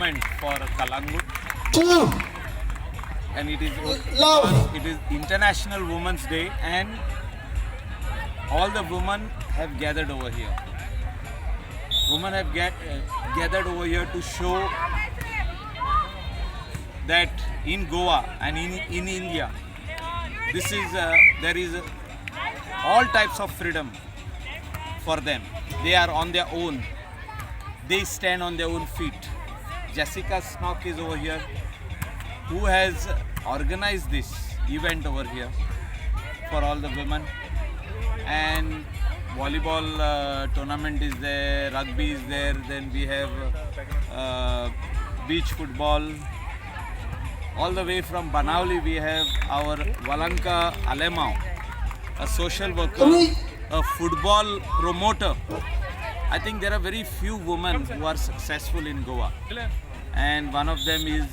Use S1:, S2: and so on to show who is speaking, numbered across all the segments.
S1: moment for Kalangut,
S2: 2,
S1: and it is
S2: love.
S1: it is International Women's Day, and all the women have gathered over here. Women have gathered over here to show that in Goa and in India, this is there is all types of freedom for them. They are on their own. They stand on their own feet. Jessica Snock is over here, who has organized this event over here for all the women. And volleyball tournament is there, rugby is there, then we have beach football. All the way from Banavali we have our Valanka Alemao, a social worker, a football promoter. I think there are very few women who are successful in Goa, and one of them is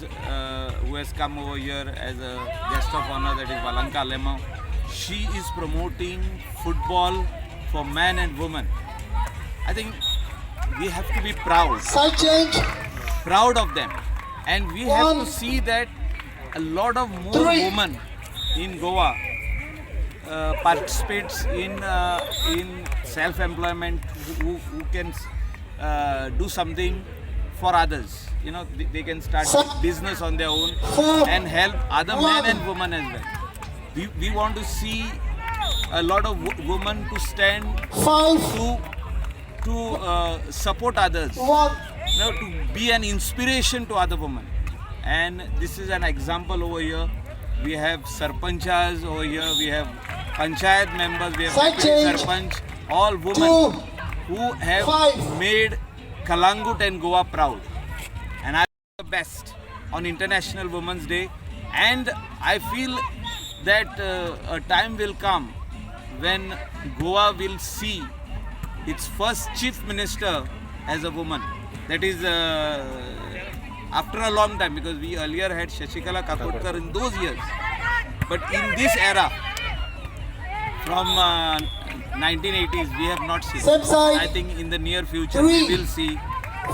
S1: who has come over here as a guest of honor, that is Valanka Alemao. She is promoting football for men and women. I think we have to be
S2: Side change.
S1: proud of them, and we have to see that a lot of more
S2: 3.
S1: women in Goa participates in self-employment, who can do something for others. You know, they can start business on their own
S2: 4,
S1: and help other men and women as well. We want to see a lot of women to stand
S2: 5,
S1: to support others,
S2: 1.
S1: you know, to be an inspiration to other women. And this is an example over here. We have sarpanchas over here, we have panchayat members, we have
S2: Side change.
S1: sarpanch, all women
S2: 2,
S1: who have
S2: 5.
S1: made Kalangut and Goa proud. And I wish the best on International Women's Day. And I feel that a time will come when Goa will see its first chief minister as a woman. That is after a long time, because we earlier had Shashikala Kakotkar in those years. But in this era, from 1980s, we have not seen.
S2: Same side.
S1: I think in the near future
S2: 3,
S1: we will see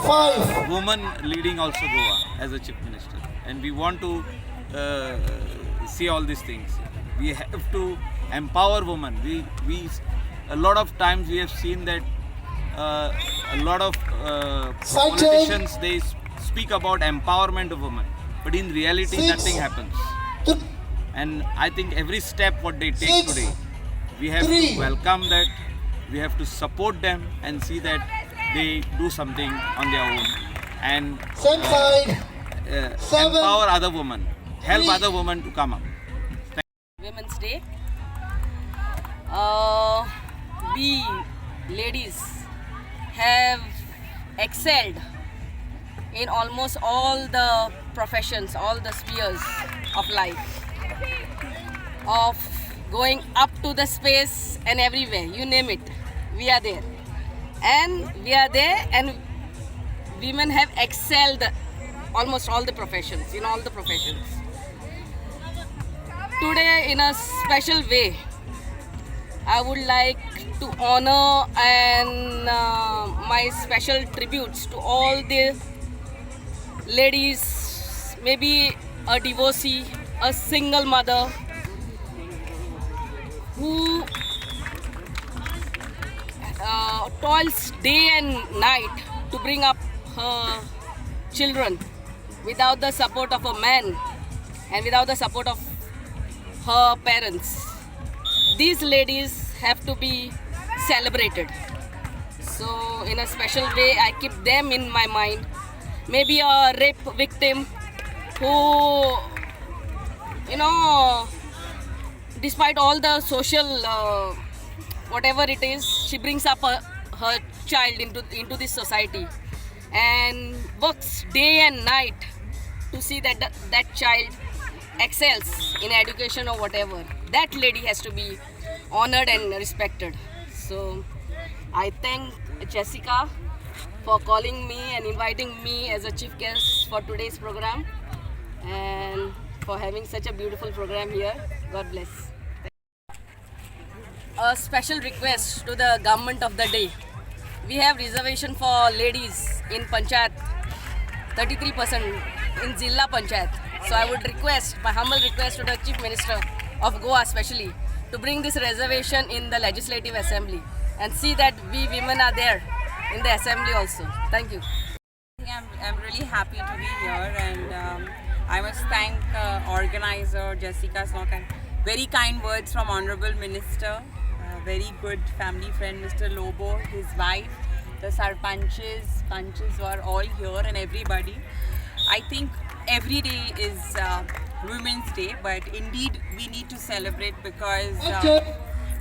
S2: 5.
S1: woman leading also Goa as a chief minister, and we want to see all these things. We have to empower women. We a lot of times we have seen that a lot of
S2: Side
S1: politicians, they speak about empowerment of women, but in reality
S2: 6.
S1: nothing happens.
S2: 2,
S1: And I think every step what they take
S2: 6.
S1: today, we have
S2: 3.
S1: to welcome that. We have to support them and see that they do something on their own, and
S2: Same side. 7.
S1: empower other women, help
S2: 3.
S1: other women to come up.
S3: Women's Day. We ladies have excelled in almost all the professions, all the spheres of life, of going up to the space and everywhere, you name it, we are there. And we are there, and women have excelled almost all the professions, in all the professions. Today, in a special way, I would like to honor and my special tributes to all the ladies, maybe a divorcee, a single mother, who toils day and night to bring up her children without the support of a man and without the support of her parents. These ladies have to be celebrated. So in a special way, I keep them in my mind. Maybe a rape victim who, despite all the social whatever it is, she brings up her child into this society and works day and night to see that that child excels in education or whatever. That lady has to be honored and respected. So I thank Jessica for calling me and inviting me as a chief guest for today's program, and for having such a beautiful program here. God bless. A special request to the government of the day. We have reservation for ladies in Panchayat 33% in Jilla Panchayat. So I would request, my humble request to the Chief Minister of Goa especially, to bring this reservation in the Legislative Assembly and see that we women are there in the Assembly also. Thank you.
S4: I'm really happy to be here, and I must thank organizer Jessica Snock and very kind words from Honorable Minister, very good family friend Mr. Lobo, his wife, the sarpanches, punches were all here, and everybody. I think every day is Women's Day, but indeed we need to celebrate because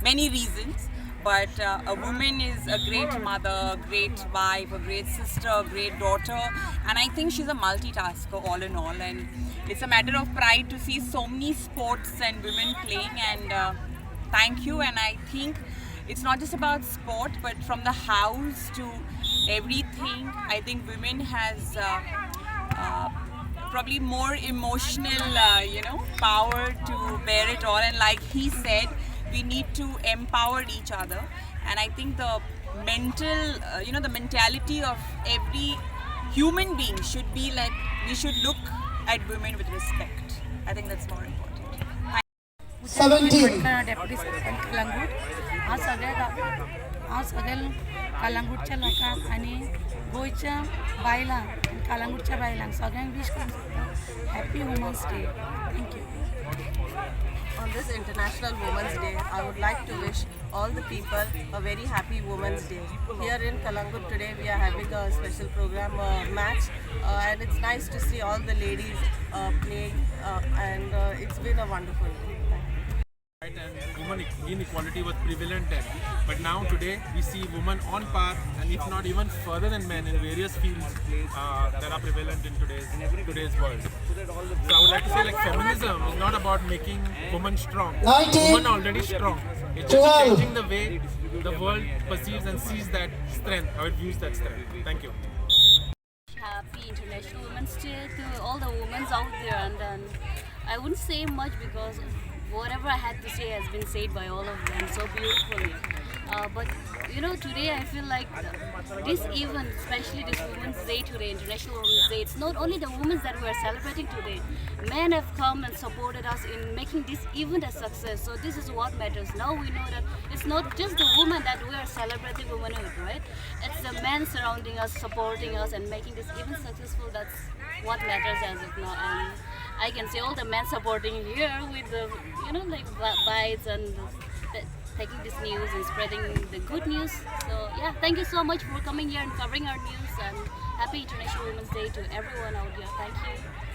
S4: many reasons. But a woman is a great mother, a great wife, a great sister, a great daughter, and I think she's a multitasker all in all. And it's a matter of pride to see so many sports and women playing. And thank you. And I think it's not just about sport, but from the house to everything. I think women has probably more emotional, power to bear it all. And like he said, we need to empower each other, and I think the mental, the mentality of every human being should be like we should look at women with respect. I think that's more important.
S2: 17.
S5: Deputy sarpanch Calangute हांव सगळ्या कलंगूटच्या लोकांक आनी गोंयच्या बायलांक आनी कलंगूटच्या बायलांक सगळ्यांक wish करूंक सोदता happy women's day. Thank you.
S6: On this International Women's Day, I would like to wish all the people a very happy Women's Day. Here in Kalangut today, we are having a special program match, and it's nice to see all the ladies playing, and it's been a wonderful day.
S7: Right, and women inequality was prevalent then, but now today we see women on par, and if not even further than men in various fields that are prevalent in today's world. So I would like to say, like, feminism is not about making women strong.
S2: 19,
S7: Women are already strong. It's just
S2: 12.
S7: changing the way the world perceives and sees that strength, how it views that strength. Thank you.
S8: Happy International Women's Day to all the women out there, and I wouldn't say much because whatever I had to say has been said by all of them so beautifully. But today I feel like this event, especially this Women's Day today, International Women's Day, it's not only the women that we are celebrating today. Men have come and supported us in making this event a success. So this is what matters. Now we know that it's not just the women that we are celebrating womanhood, right? It's the men surrounding us, supporting us, and making this event successful. That's what matters as of now. And I can see all the men supporting here with the, bites and taking this news and spreading the good news. So yeah, thank you so much for coming here and covering our news, and happy International Women's Day to everyone out here. Thank you.